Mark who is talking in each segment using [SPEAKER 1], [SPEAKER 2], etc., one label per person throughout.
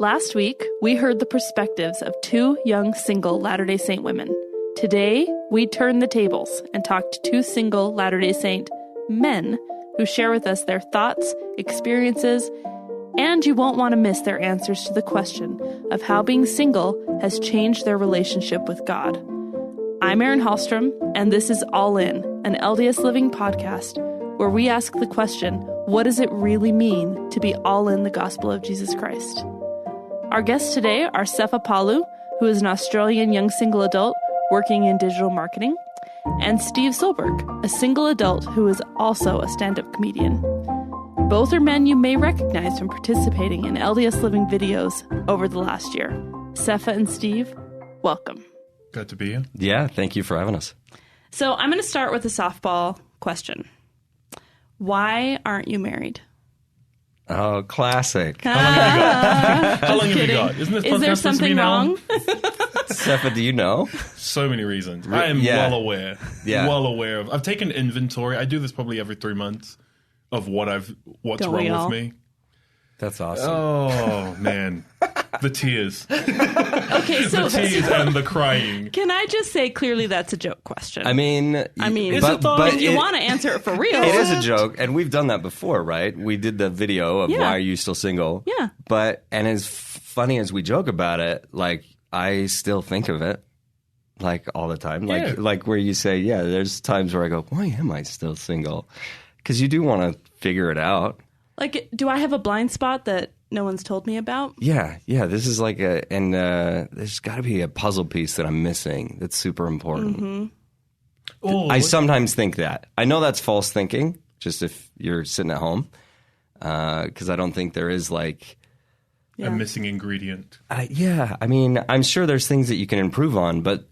[SPEAKER 1] Last week, we heard the perspectives of two young single Latter-day Saint women. Today, we turn the tables and talk to two single Latter-day Saint men who share with us their thoughts, experiences, and you won't want to miss their answers to the question of how being single has changed their relationship with God. I'm Erin Hallstrom, and this is All In, an LDS Living podcast where we ask the question, what does it really mean to be all in the gospel of Jesus Christ? Our guests today are Sefa Palu, who is an Australian young single adult working in digital marketing, and Steve Soelberg, a single adult who is also a stand-up comedian. Both are men you may recognize from participating in LDS Living videos over the last year. Sefa and Steve, welcome.
[SPEAKER 2] Glad to be here.
[SPEAKER 3] Yeah, thank you for having us.
[SPEAKER 1] So I'm going to start with a softball question. Why aren't you married?
[SPEAKER 3] Oh, classic.
[SPEAKER 2] How long have you got? How long have you got? Isn't this podcast
[SPEAKER 1] Is there
[SPEAKER 2] supposed to be
[SPEAKER 1] something
[SPEAKER 2] now?
[SPEAKER 1] wrong?
[SPEAKER 3] Sefa, do you know?
[SPEAKER 2] So many reasons. I am well aware.
[SPEAKER 3] Yeah.
[SPEAKER 2] Well aware of. I've taken inventory. I do this probably every 3 months of what's
[SPEAKER 1] Don't we
[SPEAKER 2] wrong
[SPEAKER 1] all?
[SPEAKER 2] with me.
[SPEAKER 3] That's awesome.
[SPEAKER 2] Oh, man. The tears.
[SPEAKER 1] Okay, so
[SPEAKER 2] The tears and the crying.
[SPEAKER 1] can I just say clearly that's a joke question?
[SPEAKER 3] I mean,
[SPEAKER 2] Is it though?
[SPEAKER 1] if you want to answer it for real.
[SPEAKER 3] it is a joke, and we've done that before, right? We did the video of
[SPEAKER 1] Yeah.
[SPEAKER 3] why are you still single?
[SPEAKER 1] Yeah.
[SPEAKER 3] And as funny as we joke about it, like I still think of it, like all the time,
[SPEAKER 2] Yeah.
[SPEAKER 3] like where you say, yeah, there's times where I go, why am I still single? Because you do want to figure it out.
[SPEAKER 1] Like, do I have a blind spot that no one's told me about?
[SPEAKER 3] Yeah. This is like there's got to be a puzzle piece that I'm missing that's super important.
[SPEAKER 1] Mm-hmm.
[SPEAKER 2] Oh,
[SPEAKER 3] I sometimes think that. I know that's false thinking, just if you're sitting at home, because I don't think there is like...
[SPEAKER 2] a missing ingredient.
[SPEAKER 3] I mean, I'm sure there's things that you can improve on, but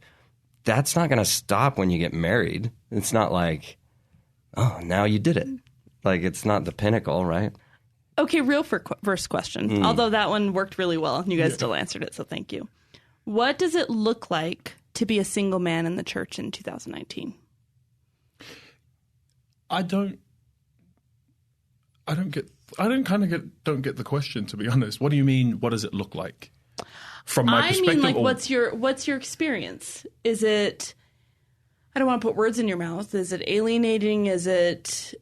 [SPEAKER 3] that's not going to stop when you get married. It's not like, oh, now you did it. Like, it's not the pinnacle, right?
[SPEAKER 1] Okay, first question. Although that one worked really well, and you guys still answered it, so thank you. What does it look like to be a single man in the church in 2019?
[SPEAKER 2] I don't get the question, to be honest. What do you mean? What does it look like? From my perspective,
[SPEAKER 1] I mean, like, what's your experience? Is it? I don't want to put words in your mouth. Is it alienating? Is it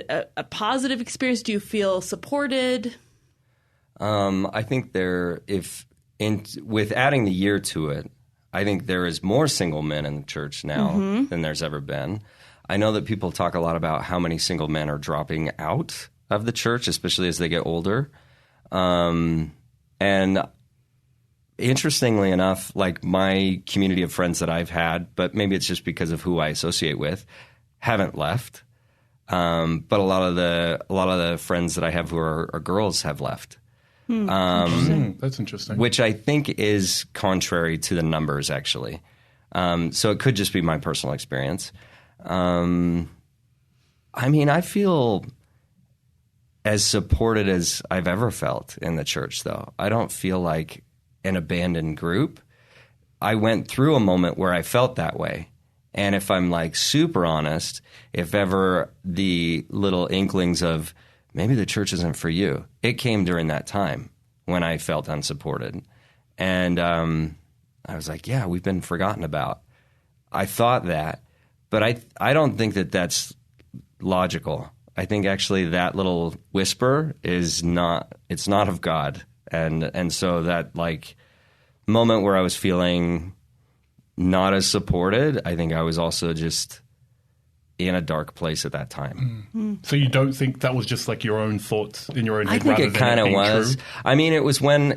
[SPEAKER 1] a positive experience? Do you feel supported?
[SPEAKER 3] I think with adding the year to it, I think there is more single men in the church now than there's ever been. I know that people talk a lot about how many single men are dropping out of the church, especially as they get older. And interestingly enough, like my community of friends that I've had, but maybe it's just because of who I associate with, haven't left. But a lot of the friends that I have who are girls have left.
[SPEAKER 2] Interesting. That's interesting.
[SPEAKER 3] Which I think is contrary to the numbers, actually. So it could just be my personal experience. I mean, I feel as supported as I've ever felt in the church, though. I don't feel like an abandoned group. I went through a moment where I felt that way. And if I'm like super honest, if ever the little inklings of maybe the church isn't for you, it came during that time when I felt unsupported. And I was like, yeah, we've been forgotten about. I thought that, but I don't think that that's logical. I think actually that little whisper it's not of God. And so that like moment where I was feeling not as supported, I think I was also just in a dark place at that time.
[SPEAKER 2] So you don't think that was just like your own thoughts in your own head?
[SPEAKER 3] I think
[SPEAKER 2] rather
[SPEAKER 3] it
[SPEAKER 2] than
[SPEAKER 3] kind of
[SPEAKER 2] being
[SPEAKER 3] was.
[SPEAKER 2] true?
[SPEAKER 3] I mean, it was when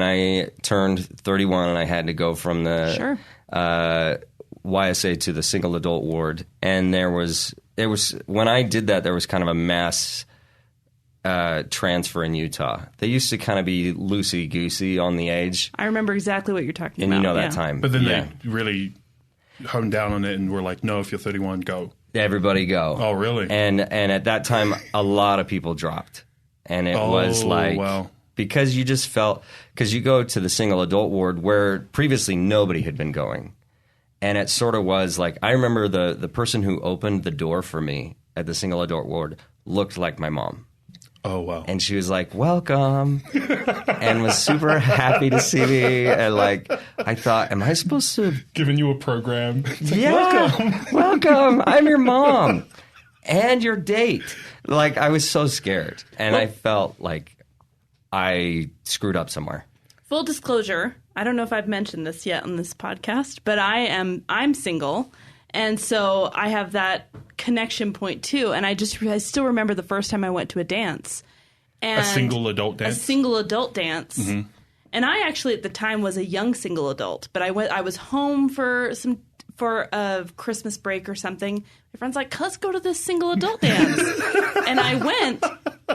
[SPEAKER 3] I turned 31 and I had to go from the YSA to the single adult ward, and there was when I did that, there was kind of a mass transfer in Utah. They used to kind of be loosey-goosey on the age.
[SPEAKER 1] I remember exactly what you're talking about.
[SPEAKER 3] And you know that time.
[SPEAKER 2] But then they really honed down on it and were like, no, if you're 31, go.
[SPEAKER 3] Everybody go.
[SPEAKER 2] Oh, really?
[SPEAKER 3] And at that time, a lot of people dropped. And it was like,
[SPEAKER 2] wow.
[SPEAKER 3] Because you just felt, because you go to the single adult ward where previously nobody had been going. And it sort of was like, I remember the person who opened the door for me at the single adult ward looked like my mom.
[SPEAKER 2] Oh, wow.
[SPEAKER 3] And she was like, welcome, and was super happy to see me. And like, I thought, am I supposed to...
[SPEAKER 2] Giving you a program. It's like,
[SPEAKER 3] yeah, welcome. I'm your mom and your date. Like, I was so scared. And I felt like I screwed up somewhere.
[SPEAKER 1] Full disclosure, I don't know if I've mentioned this yet on this podcast, but I'm single. And so I have that connection point too. And I still remember the first time I went to a dance. And
[SPEAKER 2] a single adult dance?
[SPEAKER 1] A single adult dance.
[SPEAKER 2] Mm-hmm.
[SPEAKER 1] And I actually at the time was a young single adult, but I was home for a Christmas break or something. My friend's like, let's go to this single adult dance. And I went,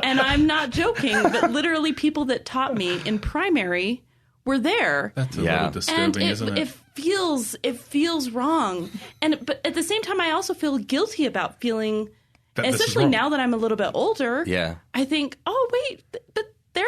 [SPEAKER 1] and I'm not joking, but literally people that taught me in primary were there.
[SPEAKER 2] That's a little disturbing, isn't it?
[SPEAKER 1] It feels wrong. But at the same time, I also feel guilty about feeling, especially now that I'm a little bit older.
[SPEAKER 3] Yeah.
[SPEAKER 1] I think, oh, wait, but they're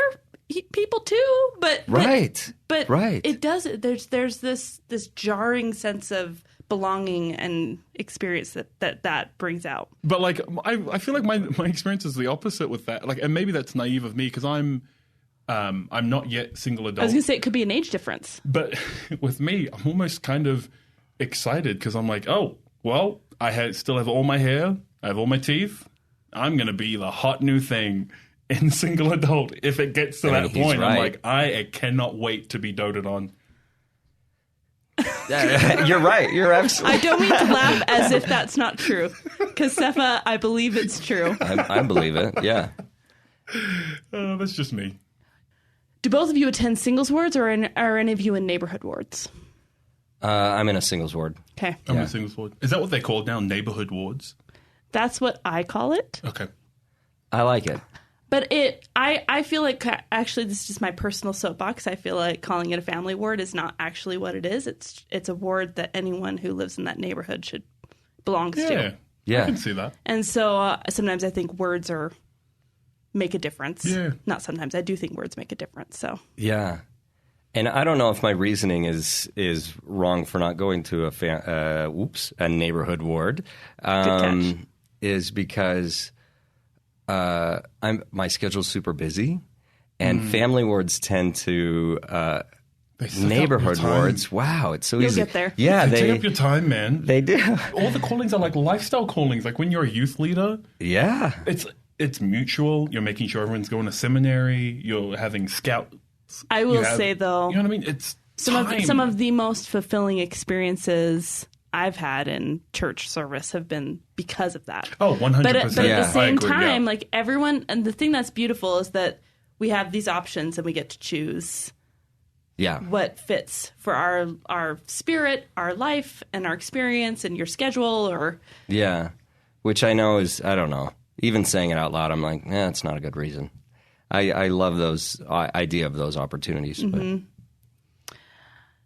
[SPEAKER 1] people too. But it does. There's this jarring sense of belonging and experience that brings out.
[SPEAKER 2] But like, I feel like my experience is the opposite with that. Like, and maybe that's naive of me because I'm not yet single adult.
[SPEAKER 1] I was going to say it could be an age difference.
[SPEAKER 2] But with me, I'm almost kind of excited because I'm like, oh, well, still have all my hair. I have all my teeth. I'm going to be the hot new thing in single adult. If it gets to that point, right. I'm like, I cannot wait to be doted on.
[SPEAKER 3] You're right. You're absolutely.
[SPEAKER 1] I don't mean to laugh as if that's not true. Because, Sefa, I believe it's true.
[SPEAKER 3] I believe it, yeah.
[SPEAKER 2] That's just me.
[SPEAKER 1] Do both of you attend singles wards or are any of you in neighborhood wards?
[SPEAKER 3] I'm in a singles ward.
[SPEAKER 1] Okay.
[SPEAKER 2] I'm in a singles ward. Is that what they're called now? Neighborhood wards?
[SPEAKER 1] That's what I call it.
[SPEAKER 2] Okay.
[SPEAKER 3] I like it.
[SPEAKER 1] But I feel like, actually, this is just my personal soapbox. I feel like calling it a family ward is not actually what it is. It's a ward that anyone who lives in that neighborhood should belongs to.
[SPEAKER 3] Yeah.
[SPEAKER 2] I can see that.
[SPEAKER 1] And so sometimes I think words make a difference. Yeah. Not sometimes. I do think words make a difference. So.
[SPEAKER 3] Yeah. And I don't know if my reasoning is wrong for not going to a neighborhood ward.
[SPEAKER 1] Good catch.
[SPEAKER 3] Is because my schedule's super busy, and family wards tend to neighborhood wards. Wow, it's so easy.
[SPEAKER 1] You'll get there.
[SPEAKER 3] Yeah,
[SPEAKER 2] they take up your time, man.
[SPEAKER 3] They do.
[SPEAKER 2] All the callings are like lifestyle callings. Like when you're a youth leader.
[SPEAKER 3] Yeah,
[SPEAKER 2] it's mutual. You're making sure everyone's going to seminary. You're having scouts.
[SPEAKER 1] I will say though,
[SPEAKER 2] you know what I mean. It's
[SPEAKER 1] some of the most fulfilling experiences I've had in church service have been because of that.
[SPEAKER 2] Oh, 100%.
[SPEAKER 1] But at the same time, like everyone, and the thing that's beautiful is that we have these options and we get to choose what fits for our spirit, our life, and our experience and your schedule.
[SPEAKER 3] Which I know is, I don't know. Even saying it out loud, I'm like, it's not a good reason. I love those idea of those opportunities.
[SPEAKER 1] Mm-hmm. But.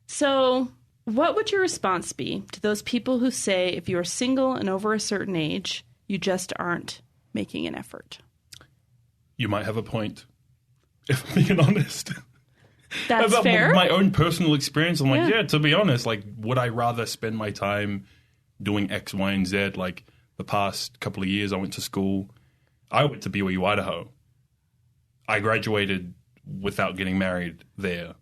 [SPEAKER 1] So what would your response be to those people who say if you are single and over a certain age, you just aren't making an effort?
[SPEAKER 2] You might have a point, if I'm being honest.
[SPEAKER 1] That's fair.
[SPEAKER 2] My own personal experience, I'm like, to be honest, like, would I rather spend my time doing X, Y, and Z? Like, the past couple of years, I went to school. I went to BYU, Idaho. I graduated without getting married there.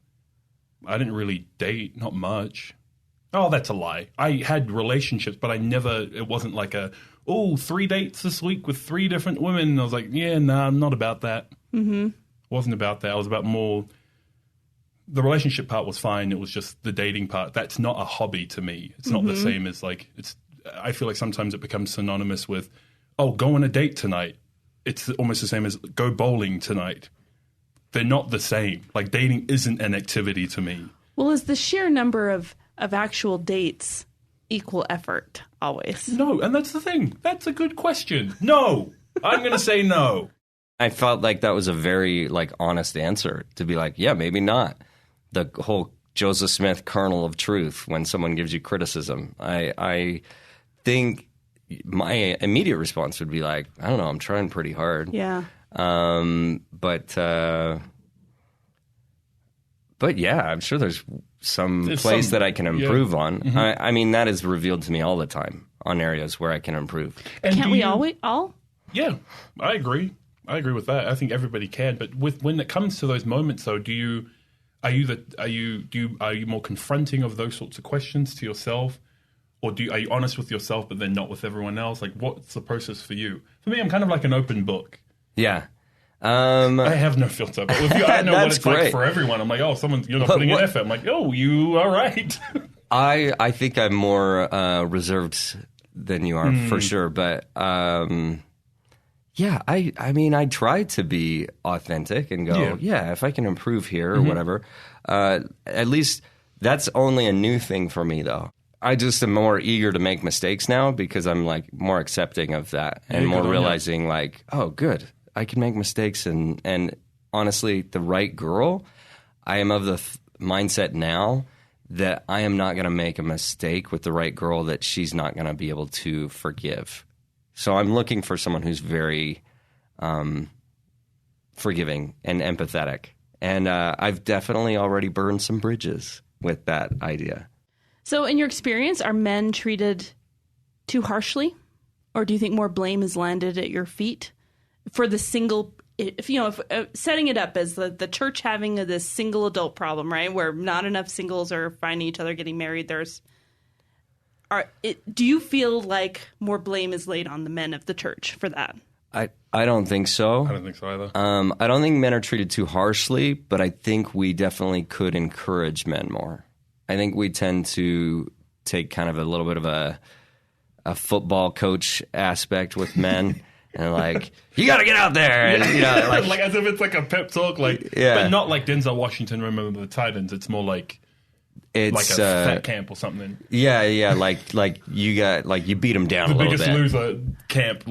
[SPEAKER 2] I didn't really date, not much. Oh, that's a lie. I had relationships, but it wasn't like 3 dates this week with 3 different women. And I was like, I'm not about that. Mm-hmm. Wasn't about that. I was about more, the relationship part was fine. It was just the dating part. That's not a hobby to me. It's not the same as I feel like sometimes it becomes synonymous with, go on a date tonight. It's almost the same as go bowling tonight. They're not the same. Like, dating isn't an activity to me.
[SPEAKER 1] Well, is the sheer number of actual dates equal effort always?
[SPEAKER 2] No, and that's the thing. That's a good question. No. I'm going to say no.
[SPEAKER 3] I felt like that was a very, honest answer to be like, yeah, maybe not. The whole Joseph Smith kernel of truth when someone gives you criticism. I think my immediate response would be like, I don't know, I'm trying pretty hard.
[SPEAKER 1] Yeah.
[SPEAKER 3] But yeah, I'm sure there's some place that I can improve on. Mm-hmm. I mean, that is revealed to me all the time on areas where I can improve.
[SPEAKER 1] And can't we all?
[SPEAKER 2] Yeah, I agree. I agree with that. I think everybody can, but when it comes to those moments, though, are you more confronting of those sorts of questions to yourself, or are you honest with yourself but then not with everyone else? Like, what's the process for you? For me, I'm kind of like an open book.
[SPEAKER 3] Yeah.
[SPEAKER 2] I have no filter, but with you, I know what it's
[SPEAKER 3] great.
[SPEAKER 2] like for everyone. I'm like, oh, you're not putting in effort. I'm like, oh, you are right.
[SPEAKER 3] I think I'm more reserved than you are for sure, but yeah, I mean, I try to be authentic and go, yeah if I can improve here or whatever. At least that's only a new thing for me, though. I just am more eager to make mistakes now because I'm like more accepting of that and more realizing like, oh, good. I can make mistakes, and honestly, the right girl, I am of the mindset now that I am not going to make a mistake with the right girl that she's not going to be able to forgive. So I'm looking for someone who's very forgiving and empathetic. And I've definitely already burned some bridges with that idea.
[SPEAKER 1] So in your experience, are men treated too harshly? Or do you think more blame is landed at your feet? For the single, setting it up as the church having this single adult problem, right, where not enough singles are finding each other, getting married. Do you feel like more blame is laid on the men of the church for that?
[SPEAKER 3] I don't think so.
[SPEAKER 2] I don't think so either.
[SPEAKER 3] I don't think men are treated too harshly, but I think we definitely could encourage men more. I think we tend to take kind of a little bit of a football coach aspect with men. And like, you got to get out there, and
[SPEAKER 2] like as if it's like a pep talk, but not like Denzel Washington. Remember the Titans? It's more like it's like a fat camp or something.
[SPEAKER 3] Yeah, like you beat them down
[SPEAKER 2] the
[SPEAKER 3] a little bit.
[SPEAKER 2] The biggest loser camp.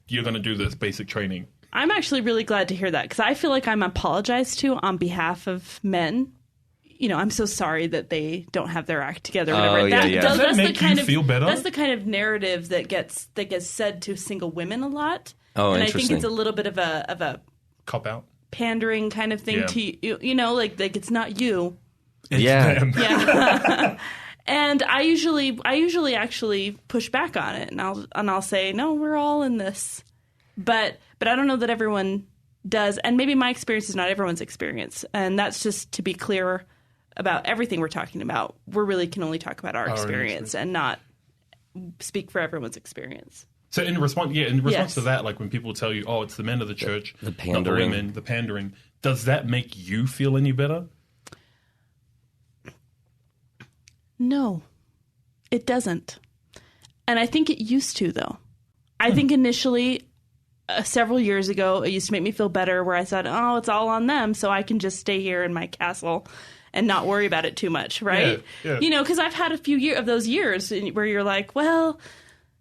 [SPEAKER 2] You're going to do this basic training.
[SPEAKER 1] I'm actually really glad to hear that because I feel like I'm apologized to on behalf of men. I'm so sorry that they don't have their act together. Whatever.
[SPEAKER 2] Does that make you feel better?
[SPEAKER 1] That's the kind of narrative that gets said to single women a lot.
[SPEAKER 3] Oh,
[SPEAKER 1] and
[SPEAKER 3] interesting.
[SPEAKER 1] I think it's a little bit of a
[SPEAKER 2] cop out,
[SPEAKER 1] pandering kind of thing to you. Like it's not you.
[SPEAKER 2] It's them.
[SPEAKER 1] Yeah. And I usually actually push back on it, and I'll say, no, we're all in this, but I don't know that everyone does, and maybe my experience is not everyone's experience, and that's just to be clear about everything we're talking about. We really can only talk about our experience and not speak for everyone's experience.
[SPEAKER 2] So in response to that, like when people tell you, oh, it's the men of the church,
[SPEAKER 3] the pandering,
[SPEAKER 2] not the women, the pandering, does that make you feel any better?
[SPEAKER 1] No, it doesn't. And I think it used to, though. I think initially, several years ago, it used to make me feel better where I said, oh, it's all on them, so I can just stay here in my castle and not worry about it too much, right?
[SPEAKER 2] Yeah.
[SPEAKER 1] Because I've had a few of those years where you're like, well,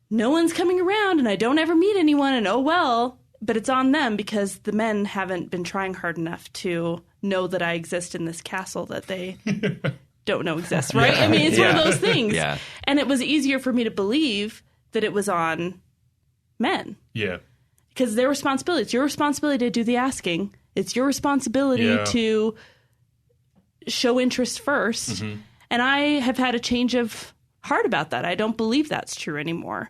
[SPEAKER 1] no one's coming around and I don't ever meet anyone and oh well, but it's on them because the men haven't been trying hard enough to know that I exist in this castle that they don't know exists, right? I mean, it's one of those things.
[SPEAKER 3] Yeah.
[SPEAKER 1] And it was easier for me to believe that it was on men.
[SPEAKER 2] Yeah.
[SPEAKER 1] Because their responsibility, it's your responsibility to do the asking. It's your responsibility to show interest first. Mm-hmm. And I have had a change of heart about that. I don't believe that's true anymore.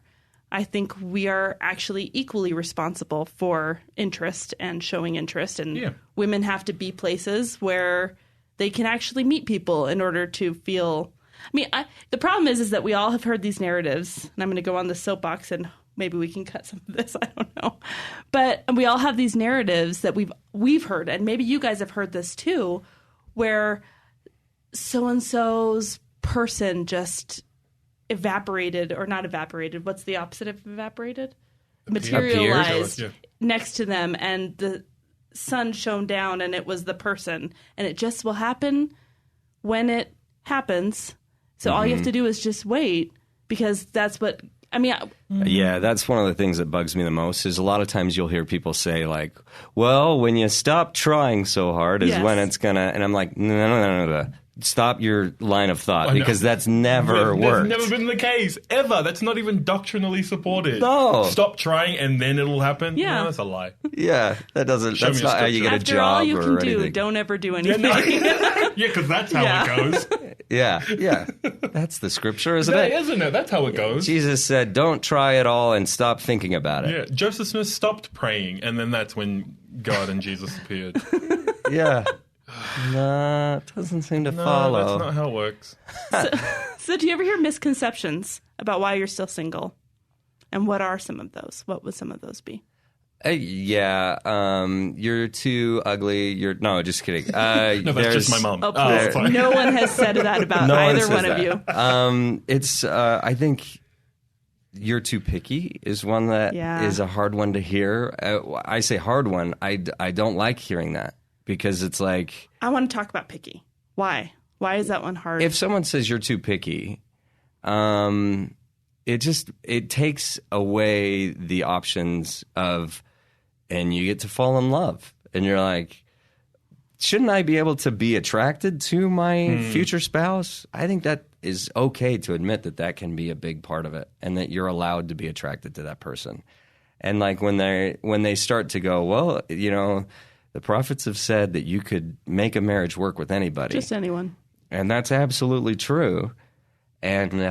[SPEAKER 1] I think we are actually equally responsible for interest and showing interest. And women have to be places where they can actually meet people in order to feel... I mean, the problem is that we all have heard these narratives. And I'm going to go on the soapbox and maybe we can cut some of this. I don't know. But we all have these narratives that we've heard. And maybe you guys have heard this too, where so-and-so's person just evaporated, or not evaporated. What's the opposite of evaporated? Materialized next to them, and the sun shone down, and it was the person. And it just will happen when it happens. So all you have to do is just wait, because that's what... I mean...
[SPEAKER 3] Yeah, that's one of the things that bugs me the most, is a lot of times you'll hear people say, like, well, when you stop trying so hard is when it's gonna... And I'm like, no. Stop your line of thought, because that's never worked.
[SPEAKER 2] That's never been the case, ever. That's not even doctrinally supported.
[SPEAKER 3] No.
[SPEAKER 2] Stop trying and then it'll happen?
[SPEAKER 1] Yeah.
[SPEAKER 2] No, that's a lie.
[SPEAKER 3] Yeah, that's not how you get a job or anything.
[SPEAKER 1] After all you can do, don't ever do anything.
[SPEAKER 2] Yeah, because that's how it goes.
[SPEAKER 3] Yeah. That's the scripture, isn't
[SPEAKER 2] Yeah,
[SPEAKER 3] it?
[SPEAKER 2] isn't it? That's how it goes.
[SPEAKER 3] Jesus said, don't try it all and stop thinking about it.
[SPEAKER 2] Yeah, Joseph Smith stopped praying, and then that's when God and Jesus appeared.
[SPEAKER 3] Yeah. Nah, it doesn't seem to follow.
[SPEAKER 2] That's not how it works.
[SPEAKER 1] So do you ever hear misconceptions about why you're still single? And what are some of those? What would some of those be?
[SPEAKER 3] You're too ugly. No, just kidding.
[SPEAKER 2] No, that's just my mom.
[SPEAKER 1] Oh, please. No one has said that about either one of you.
[SPEAKER 3] It's, I think you're too picky is one that is a hard one to hear. I say hard one. I don't like hearing that because it's like...
[SPEAKER 1] I want to talk about picky. Why? Why is that one hard?
[SPEAKER 3] If someone says you're too picky, it takes away the options of... And you get to fall in love. And you're like, shouldn't I be able to be attracted to my future spouse? I think that is okay to admit that can be a big part of it and that you're allowed to be attracted to that person. And like when they start to go, well, the prophets have said that you could make a marriage work with anybody.
[SPEAKER 1] Just anyone. And
[SPEAKER 3] that's absolutely true. And,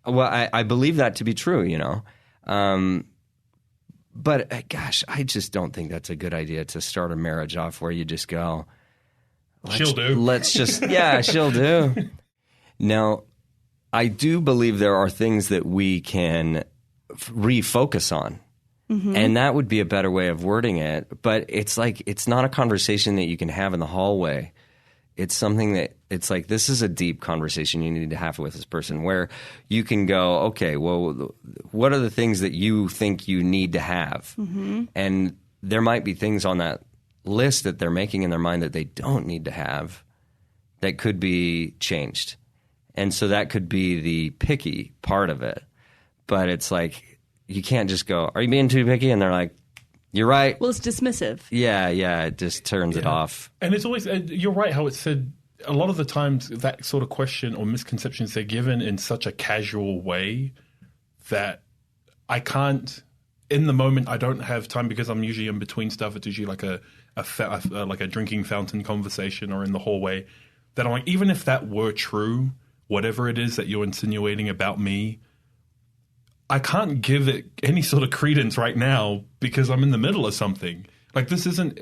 [SPEAKER 3] I believe that to be true, But, gosh, I just don't think that's a good idea to start a marriage off where you just go,
[SPEAKER 2] she'll do.
[SPEAKER 3] Let's just, she'll do. Now, I do believe there are things that we can refocus on. Mm-hmm. And that would be a better way of wording it. But it's like, it's not a conversation that you can have in the hallway. It's something that it's like, this is a deep conversation you need to have with this person where you can go, okay, well, what are the things that you think you need to have? Mm-hmm. And there might be things on that list that they're making in their mind that they don't need to have that could be changed. And so that could be the picky part of it. But it's like, you can't just go, are you being too picky? And they're like, you're right.
[SPEAKER 1] Well, it's dismissive.
[SPEAKER 3] Yeah, it just turns it off.
[SPEAKER 2] And it's always, you're right how it's said, a lot of the times that sort of question or misconceptions, they're given in such a casual way that I can't, in the moment, I don't have time because I'm usually in between stuff. It's usually like a drinking fountain conversation or in the hallway that I'm like, even if that were true, whatever it is that you're insinuating about me, I can't give it any sort of credence right now because I'm in the middle of something. Like this isn't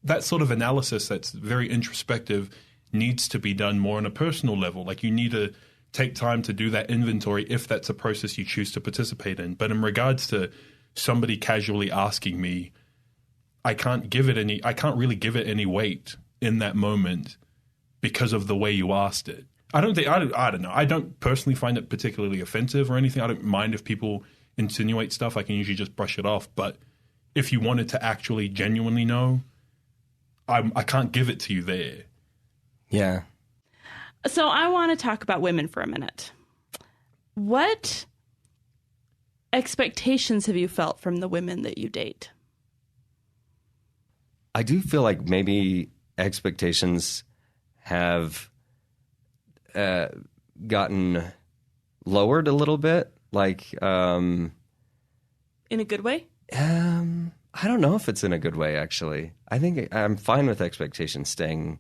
[SPEAKER 2] that sort of analysis that's very introspective needs to be done more on a personal level. Like you need to take time to do that inventory if that's a process you choose to participate in. But in regards to somebody casually asking me, I can't really give it any weight in that moment because of the way you asked it. I don't know. I don't personally find it particularly offensive or anything. I don't mind if people insinuate stuff. I can usually just brush it off. But if you wanted to actually genuinely know, I can't give it to you there.
[SPEAKER 3] Yeah.
[SPEAKER 1] So I want to talk about women for a minute. What expectations have you felt from the women that you date?
[SPEAKER 3] I do feel like maybe expectations have gotten lowered a little bit, like
[SPEAKER 1] in a good way.
[SPEAKER 3] I don't know if it's in a good way. Actually, I think I'm fine with expectations staying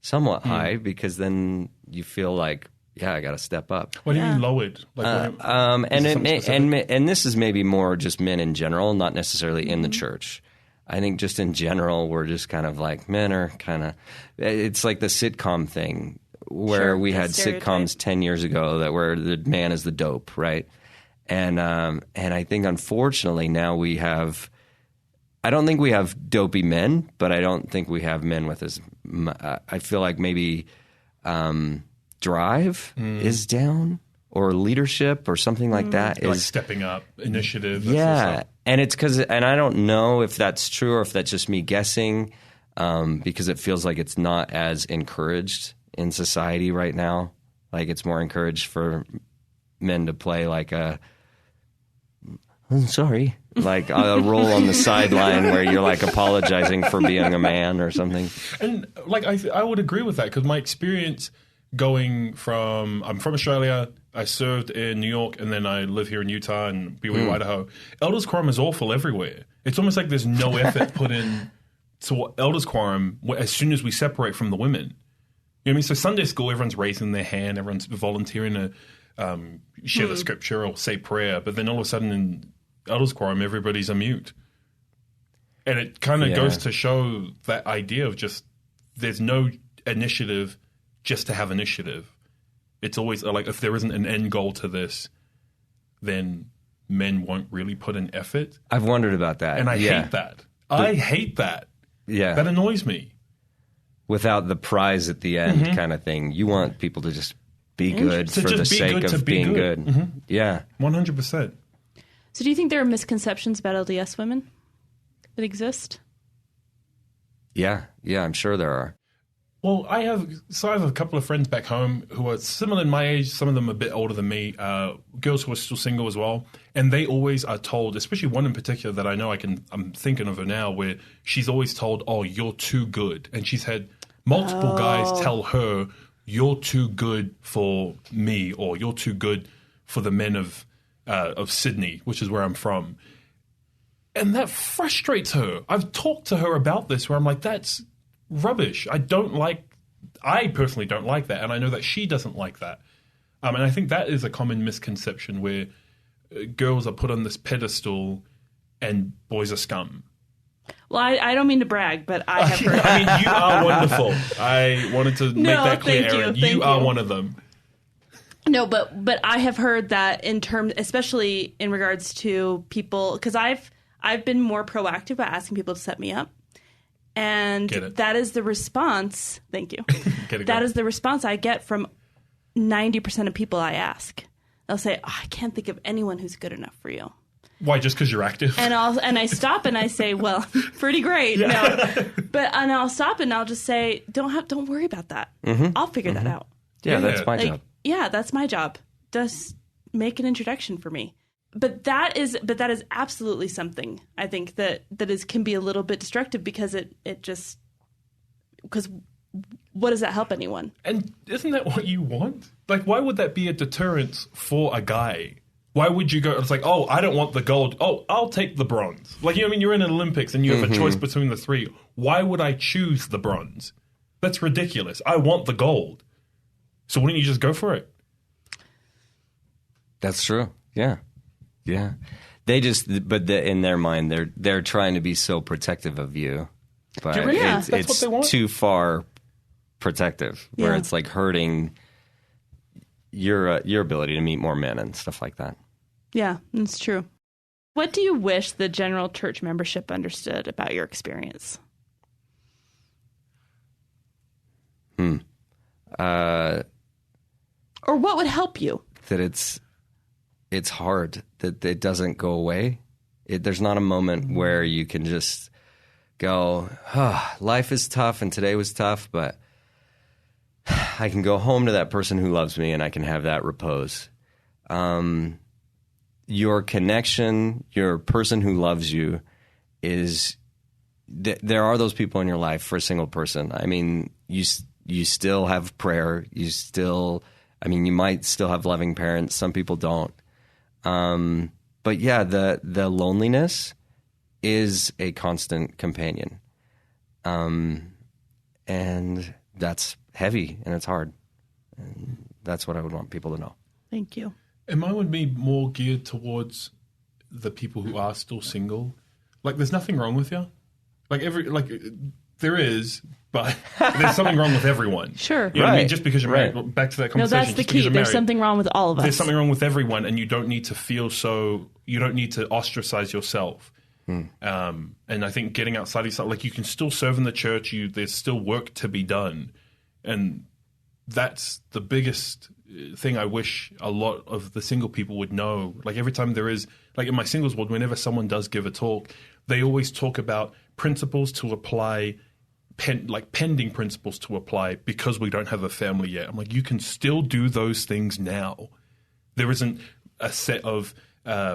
[SPEAKER 3] somewhat high because then you feel like, I got to step up.
[SPEAKER 2] What do you mean lowered? Like,
[SPEAKER 3] and this is maybe more just men in general, not necessarily in the church. I think just in general, we're just kind of like men are kind of. It's like the sitcom thing. Where we had sitcoms 10 years ago that where the man is the dope, right? And I think unfortunately now we have, I don't think we have dopey men, but I don't think we have men with as, I feel like maybe drive is down or leadership or something like that.
[SPEAKER 2] Like stepping up, initiative.
[SPEAKER 3] Yeah, and it's because, and I don't know if that's true or if that's just me guessing because it feels like it's not as encouraged in society right now. Like it's more encouraged for men to play like I'm sorry, like a role on the sideline where you're like apologizing for being a man or something. And
[SPEAKER 2] like I would agree with that because my experience I'm from Australia, I served in New York, and then I live here in Utah and BYU, Idaho. Elders Quorum is awful everywhere. It's almost like there's no effort put in to Elders Quorum as soon as we separate from the women. You know what I mean? So Sunday school, everyone's raising their hand, everyone's volunteering to share the scripture or say prayer, but then all of a sudden in elders quorum, everybody's a mute. And it kind of goes to show that idea of just there's no initiative just to have initiative. It's always like if there isn't an end goal to this, then men won't really put in effort.
[SPEAKER 3] I've wondered about that.
[SPEAKER 2] And I hate that. I hate that.
[SPEAKER 3] Yeah.
[SPEAKER 2] That annoys me.
[SPEAKER 3] Without the prize at the end kind of thing. You want people to just be good for the sake of being good.
[SPEAKER 2] Mm-hmm.
[SPEAKER 3] Yeah.
[SPEAKER 2] 100%.
[SPEAKER 1] So do you think there are misconceptions about LDS women that exist?
[SPEAKER 3] Yeah, I'm sure there are.
[SPEAKER 2] Well, I have a couple of friends back home who are similar in my age. Some of them a bit older than me. Girls who are still single as well, and they always are told, especially one in particular that I know I'm thinking of her now, where she's always told, "Oh, you're too good," and she's had multiple guys tell her, "You're too good for me," or "You're too good for the men of Sydney," which is where I'm from, and that frustrates her. I've talked to her about this, where I'm like, "That's rubbish. I personally don't like that, and I know that she doesn't like that." And I think that is a common misconception where girls are put on this pedestal and boys are scum.
[SPEAKER 1] Well, I don't mean to brag, but I have heard.
[SPEAKER 2] I mean, you are wonderful. I wanted to make that clear, Erin. You are one of them.
[SPEAKER 1] No, but I have heard that in terms, especially in regards to people, because I've been more proactive by asking people to set me up. And that is the response. Thank you. That is the response I get from 90% of people I ask. They'll say, I can't think of anyone who's good enough for you.
[SPEAKER 2] Why? Just because you're active?
[SPEAKER 1] And I stop and I say, well, pretty great. Yeah. No. And I'll stop and I'll just say, don't worry about that. I'll figure that out.
[SPEAKER 3] Yeah, that's my job.
[SPEAKER 1] Yeah, that's my job. Just make an introduction for me. But that is absolutely something I think that can be a little bit destructive because because what does that help anyone?
[SPEAKER 2] And isn't that what you want? Like, why would that be a deterrent for a guy? Why would you go? It's like, oh, I don't want the gold. Oh, I'll take the bronze. Like, you know what I mean? You're in an Olympics and you have a choice between the three. Why would I choose the bronze? That's ridiculous. I want the gold. So wouldn't you just go for it?
[SPEAKER 3] That's true. Yeah. Yeah, in their mind, they're trying to be so protective of you, but it's too far protective, where it's like hurting your ability to meet more men and stuff like that.
[SPEAKER 1] Yeah, that's true. What do you wish the general church membership understood about your experience? Or what would help you?
[SPEAKER 3] That it's hard, that it doesn't go away. There's not a moment where you can just go, life is tough and today was tough, but I can go home to that person who loves me and I can have that repose. Your connection, your person who loves you there are those people in your life for a single person. I mean, you still have prayer. You might still have loving parents. Some people don't. But yeah, the loneliness is a constant companion. And that's heavy and it's hard. And that's what I would want people to know.
[SPEAKER 1] Thank you.
[SPEAKER 2] And mine would be more geared towards the people who are still single. Like, there's nothing wrong with you. There is, but there's something wrong with everyone.
[SPEAKER 1] Sure.
[SPEAKER 2] You know what I mean? Just because you're married. Back to that conversation.
[SPEAKER 1] No, that's the key. There's something wrong with all of us.
[SPEAKER 2] There's something wrong with everyone, and you don't need to feel so. You don't need to ostracize yourself. And I think getting outside yourself, like, you can still serve in the church. There's still work to be done, and that's the biggest thing I wish a lot of the single people would know. Like, every time there is, like, in my singles world, whenever someone does give a talk, they always talk about principles to apply. Pending principles to apply because we don't have a family yet. I'm like, you can still do those things now. There isn't a set of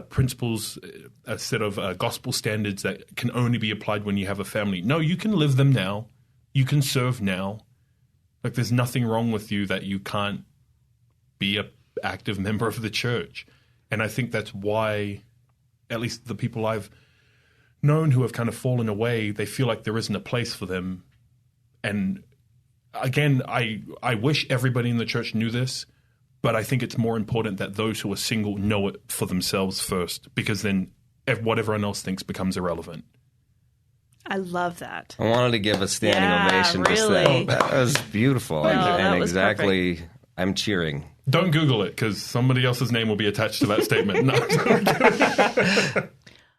[SPEAKER 2] principles, a set of gospel standards that can only be applied when you have a family. No, you can live them now. You can serve now. Like, there's nothing wrong with you that you can't be an active member of the church. And I think that's why, at least the people I've known who have kind of fallen away, they feel like there isn't a place for them. And again, I wish everybody in the church knew this, but I think it's more important that those who are single know it for themselves first, because then what everyone else thinks becomes irrelevant.
[SPEAKER 1] I love that.
[SPEAKER 3] I wanted to give a standing ovation.
[SPEAKER 1] Really.
[SPEAKER 3] That was beautiful.
[SPEAKER 1] That was
[SPEAKER 3] exactly,
[SPEAKER 1] perfect.
[SPEAKER 3] I'm cheering.
[SPEAKER 2] Don't Google it, because somebody else's name will be attached to that statement. No.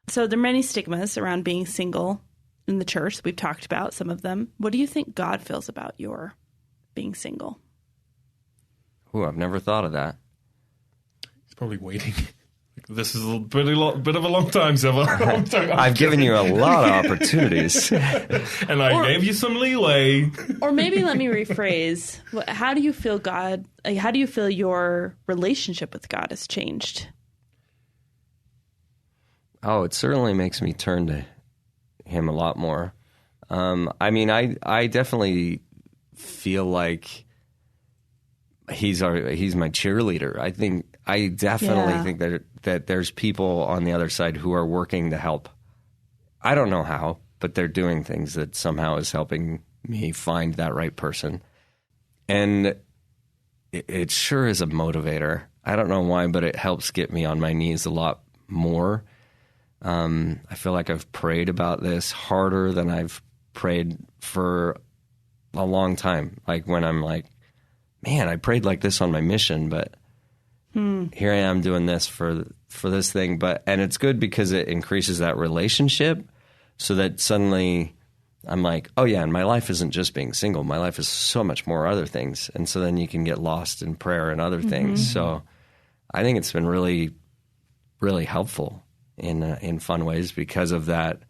[SPEAKER 1] So there are many stigmas around being single in the church. We've talked about some of them. What do you think God feels about your being single?
[SPEAKER 3] Ooh, I've never thought of that.
[SPEAKER 2] He's probably waiting. This is a bit of a long time, Sefa.
[SPEAKER 3] I've given you a lot of opportunities.
[SPEAKER 2] And I gave you some leeway.
[SPEAKER 1] Or maybe let me rephrase. How do you feel how do you feel your relationship with God has changed?
[SPEAKER 3] Oh, it certainly makes me turn to him a lot more. I mean, I definitely feel like he's my cheerleader. I definitely think that there's people on the other side who are working to help. I don't know how, but they're doing things that somehow is helping me find that right person. And it sure is a motivator. I don't know why, but it helps get me on my knees a lot more. I feel like I've prayed about this harder than I've prayed for a long time. Like when I'm like, man, I prayed like this on my mission, but here I am doing this for this thing. And it's good because it increases that relationship, so that suddenly I'm like, oh yeah, and my life isn't just being single. My life is so much more other things. And so then you can get lost in prayer and other things. So I think it's been really, really helpful in fun ways, because of that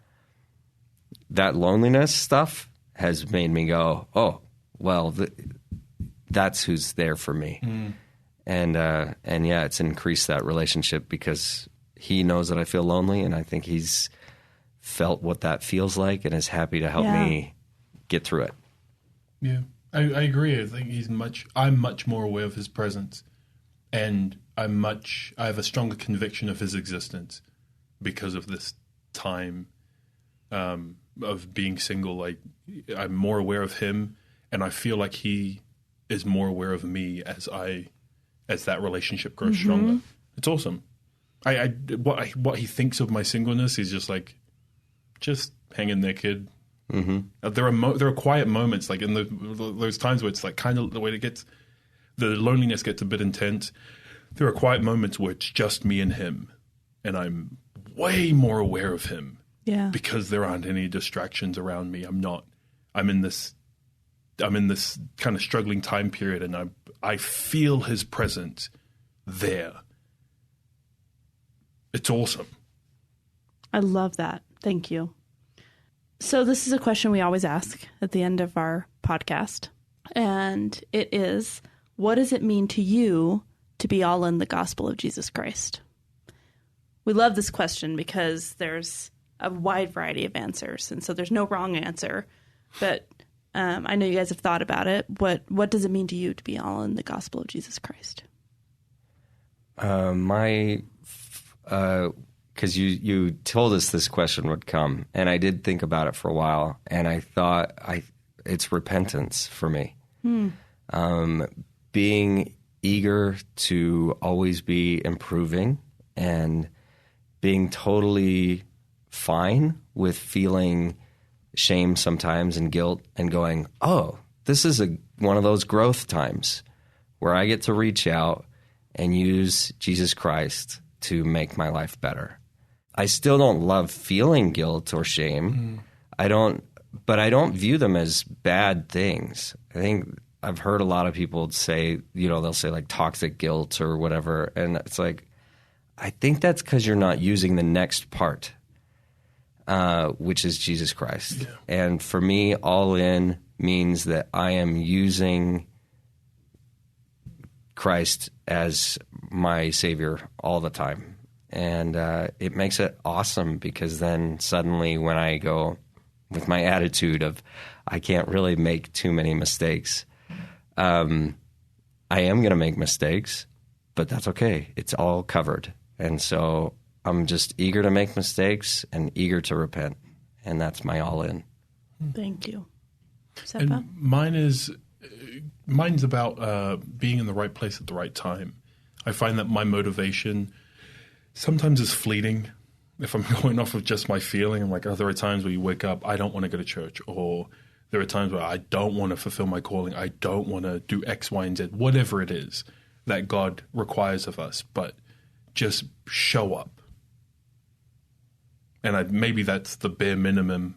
[SPEAKER 3] loneliness stuff has made me go, oh, well, that's who's there for me. And yeah, it's increased that relationship because he knows that I feel lonely, and I think he's felt what that feels like and is happy to help me get through it.
[SPEAKER 2] Yeah, I agree. I think I'm much more aware of his presence, and I have a stronger conviction of his existence because of this time of being single. Like, I'm more aware of him, and I feel like he is more aware of me as that relationship grows stronger. It's awesome. What he thinks of my singleness, he's just like, just hang in there, kid. There are quiet moments, like in those times where it's like kind of the way the loneliness gets a bit intense. There are quiet moments where it's just me and him, and I'm way more aware of him. Yeah, because there aren't any distractions around me. I'm in this kind of struggling time period, and I feel his presence there. It's awesome.
[SPEAKER 1] I love that. Thank you. So this is a question we always ask at the end of our podcast, and it is, what does it mean to you to be all in the gospel of Jesus Christ? We love this question because there's a wide variety of answers, and so there's no wrong answer, but I know you guys have thought about it. What does it mean to you to be all in the gospel of Jesus Christ?
[SPEAKER 3] Because you told us this question would come, and I did think about it for a while, and I thought it's repentance for me. Being eager to always be improving, and being totally fine with feeling shame sometimes and guilt, and going, oh, this is one of those growth times where I get to reach out and use Jesus Christ to make my life better. I still don't love feeling guilt or shame. But I don't view them as bad things. I think I've heard a lot of people say, they'll say like toxic guilt or whatever. And it's like, I think that's because you're not using the next part, which is Jesus Christ. Yeah. And for me, all in means that I am using Christ as my Savior all the time. And it makes it awesome, because then suddenly when I go with my attitude of I can't really make too many mistakes, I am going to make mistakes, but that's okay. It's all covered. And so I'm just eager to make mistakes and eager to repent. And that's my all in.
[SPEAKER 1] Thank you. Sefa?
[SPEAKER 2] And mine is, mine's about being in the right place at the right time. I find that my motivation sometimes is fleeting. If I'm going off of just my feeling, I'm like, oh, there are times where you wake up, I don't want to go to church, or there are times where I don't want to fulfill my calling. I don't want to do X, Y, and Z, whatever it is that God requires of us, but just show up. And maybe that's the bare minimum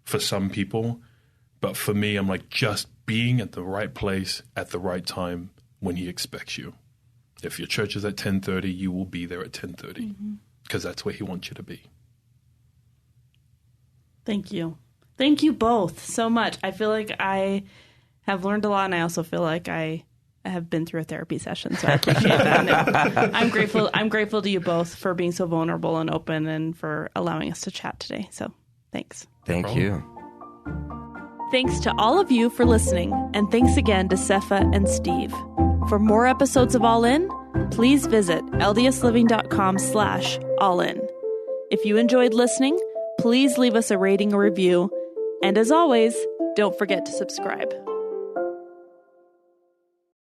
[SPEAKER 2] for some people, but for me, I'm like, just being at the right place at the right time when he expects you. If your church is at 10:30, you will be there at 10:30 because that's where he wants you to be.
[SPEAKER 1] Thank you. Thank you both so much. I feel like I have learned a lot, and I also feel like I have been through a therapy session, so I appreciate that. And I'm grateful to you both for being so vulnerable and open and for allowing us to chat today. So thanks.
[SPEAKER 3] Thank you.
[SPEAKER 1] Thanks to all of you for listening, and thanks again to Sefa and Steve. For more episodes of All In, please visit ldsliving.com/allin. If you enjoyed listening, please leave us a rating or review. And as always, don't forget to subscribe.